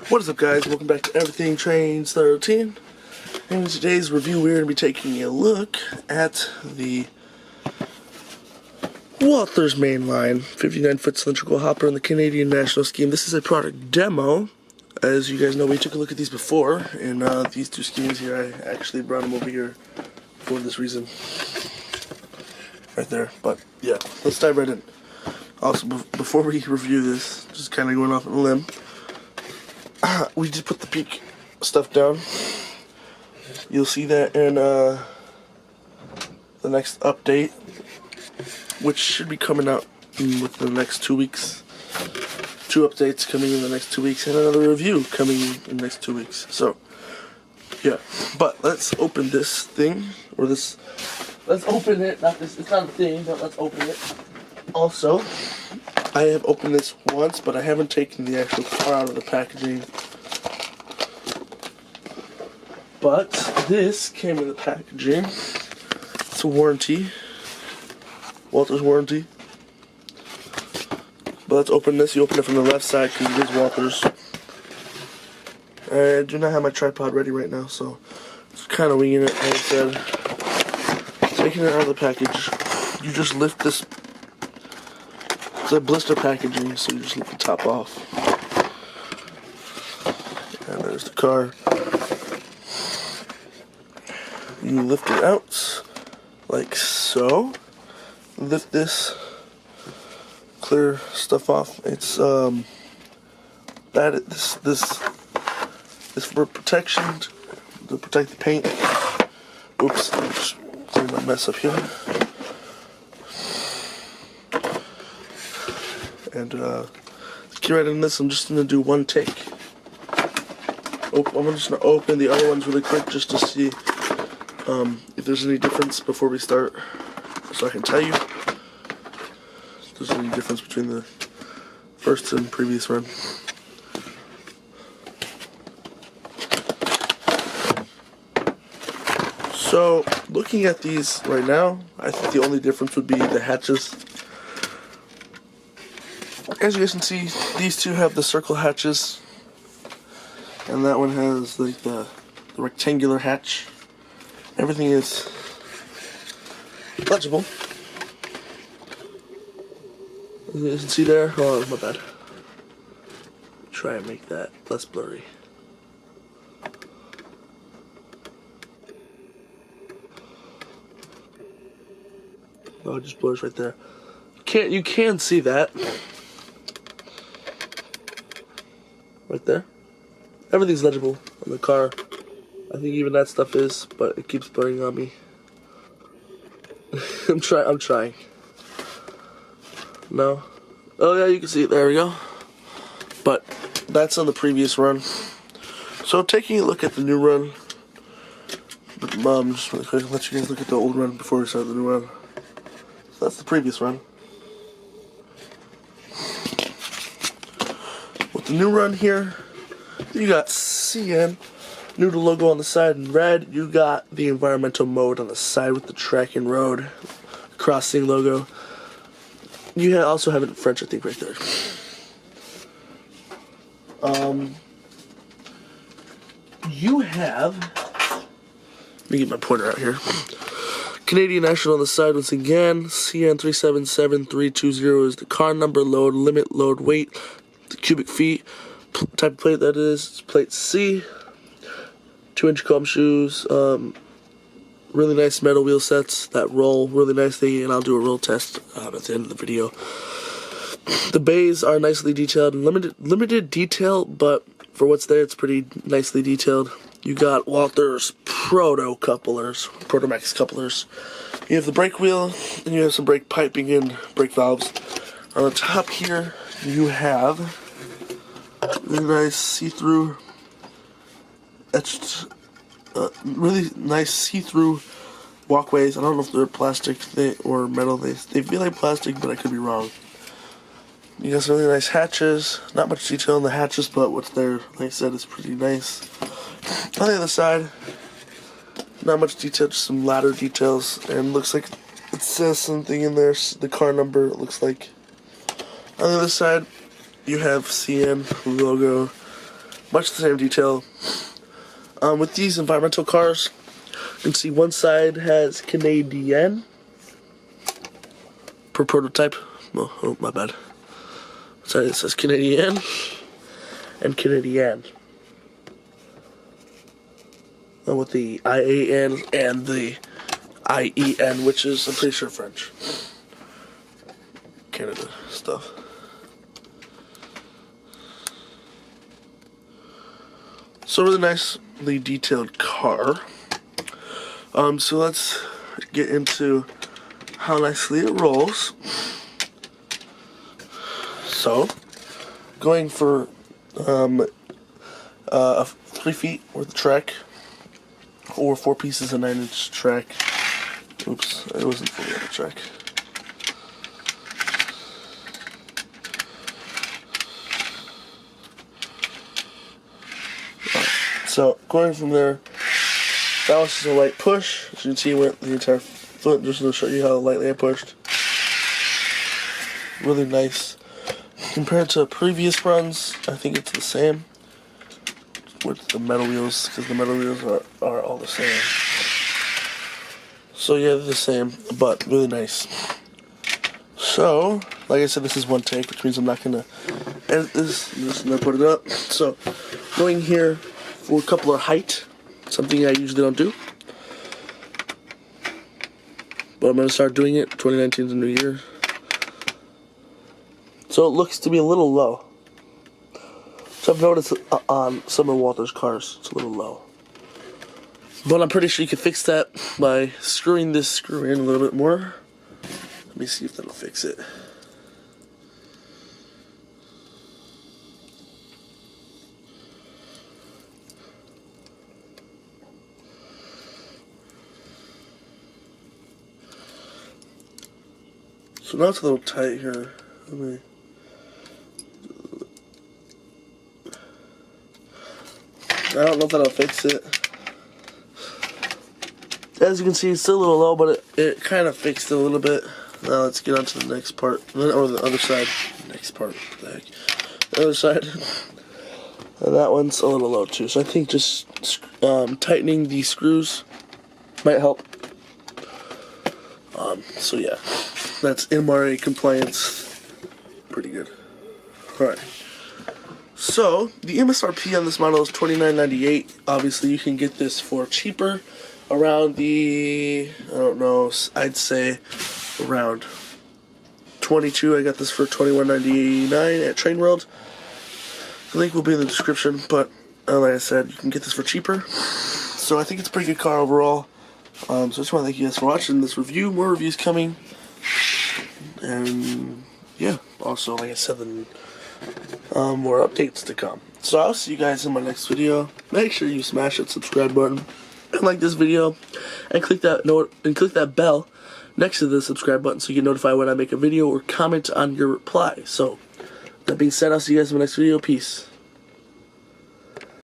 What is up, guys? Welcome back to Everything Trains 13. And in today's review, we're going to be taking a look at the Walthers Mainline 59-foot cylindrical hopper in the Canadian National Scheme. This is a product demo. As you guys know, we took a look at these before, and these two schemes here, I actually brought them over here for this reason. Right there. But yeah, let's dive right in. Also, before we review this, just kind of going off on a limb, we just put the peak stuff down. You'll see that in the next update, which should be coming out within the next 2 weeks. 2 updates coming in the next 2 weeks, and another review coming in the next 2 weeks. So, yeah. But let's open this thing, or this. Let's open it. Not this. It's not a thing, but let's open it. Also, I have opened this once, but I haven't taken the actual car out of the packaging. But this came in the packaging. It's a warranty. Walthers warranty. But let's open this. You open it from the left side because it is Walthers. I do not have my tripod ready right now, so it's kind of winging it. Like I said, taking it out of the package, you just lift this. It's a blister packaging, so you just lift the top off. And there's the car. You lift it out like so. Lift this, clear stuff off. It's this for protection, to protect the paint. Oops, I'm just clearing my mess up here. And let's get right in this. I'm just gonna do one take. I'm just gonna open the other ones really quick just to see if there's any difference before we start, so I can tell you if there's any difference between the first and previous run. So, looking at these right now, I think the only difference would be the hatches. As you guys can see, these two have the circle hatches, and that one has like the rectangular hatch. Everything is legible. As you can see there, oh, my bad. Try and make that less blurry. Oh, it just blurs right there. You can see that. Right there. Everything's legible on the car. I think even that stuff is, but it keeps blurring on me. I'm trying. No. Oh yeah, you can see it. There we go. But that's on the previous run. So taking a look at the new run. Just really quick, let you guys look at the old run before we start the new run. So that's the previous run. With the new run here, you got CN, Noodle logo on the side in red. You got the environmental mode on the side with the track and road crossing logo. You also have it in French, I think, right there. You have, let me get my pointer out here. Canadian National on the side once again. CN377320 is the car number, load, limit, load, weight, the cubic feet, type of plate that is. It's plate C. 2-inch comb shoes. Really nice metal wheel sets that roll really nicely, and I'll do a roll test at the end of the video. The bays are nicely detailed, limited detail, but for what's there, it's pretty nicely detailed. You got Walthers Protomax couplers. You have the brake wheel, and you have some brake piping and brake valves. On the top here, you have really nice see-through etched, really nice see-through walkways. I don't know if they're plastic or metal. They feel like plastic, but I could be wrong. You got some really nice hatches. Not much detail in the hatches, but what's there, like I said, is pretty nice. On the other side, not much detail, just some ladder details, and looks like it says something in there. The car number, it looks like. On the other side, you have CN logo much the same detail. With these environmental cars, you can see one side has Canadian per prototype. Oh, my bad. So it says Canadian and Canadian. And with the IAN and the IEN, which is, I'm pretty sure, French. Canada stuff. So really nicely detailed car. So let's get into how nicely it rolls. So, going for 3 feet worth of track, or 4 pieces of 9-inch track. Oops, I wasn't fully on the track. So, going from there, that was just a light push. As you can see, it went the entire foot. Just to show you how lightly I pushed. Really nice. Compared to previous runs, I think it's the same with the metal wheels, because the metal wheels are all the same. So yeah, they're the same, but really nice. So, like I said, this is one take, which means I'm not going to edit this. I'm just going to put it up. So, going here for coupler height, something I usually don't do, but I'm going to start doing it. 2019 is a new year. So it looks to be a little low. So I've noticed on some of Walthers cars, it's a little low. But I'm pretty sure you can fix that by screwing this screw in a little bit more. Let me see if that'll fix it. So now it's a little tight here. Let me... I don't know if that'll fix it. As you can see, it's still a little low, but it kind of fixed it a little bit. Now let's get on to the next part, or the other side. Next part, what the heck? The other side. And that one's a little low too. So I think just tightening these screws might help. So yeah, that's MRA compliance. Pretty good. Alright. So, the MSRP on this model is $29.98. Obviously, you can get this for cheaper, around the, I don't know, I'd say around $22. I got this for $21.99 at Train World. The link will be in the description, but like I said, you can get this for cheaper. So I think it's a pretty good car overall. So I just want to thank you guys for watching this review. More reviews coming. And yeah, also, like I said, more updates to come. So I'll see you guys in my next video. Make sure you smash that subscribe button and like this video, and click that bell next to the subscribe button so you get notified when I make a video or comment on your reply. So that being said, I'll see you guys in my next video. Peace.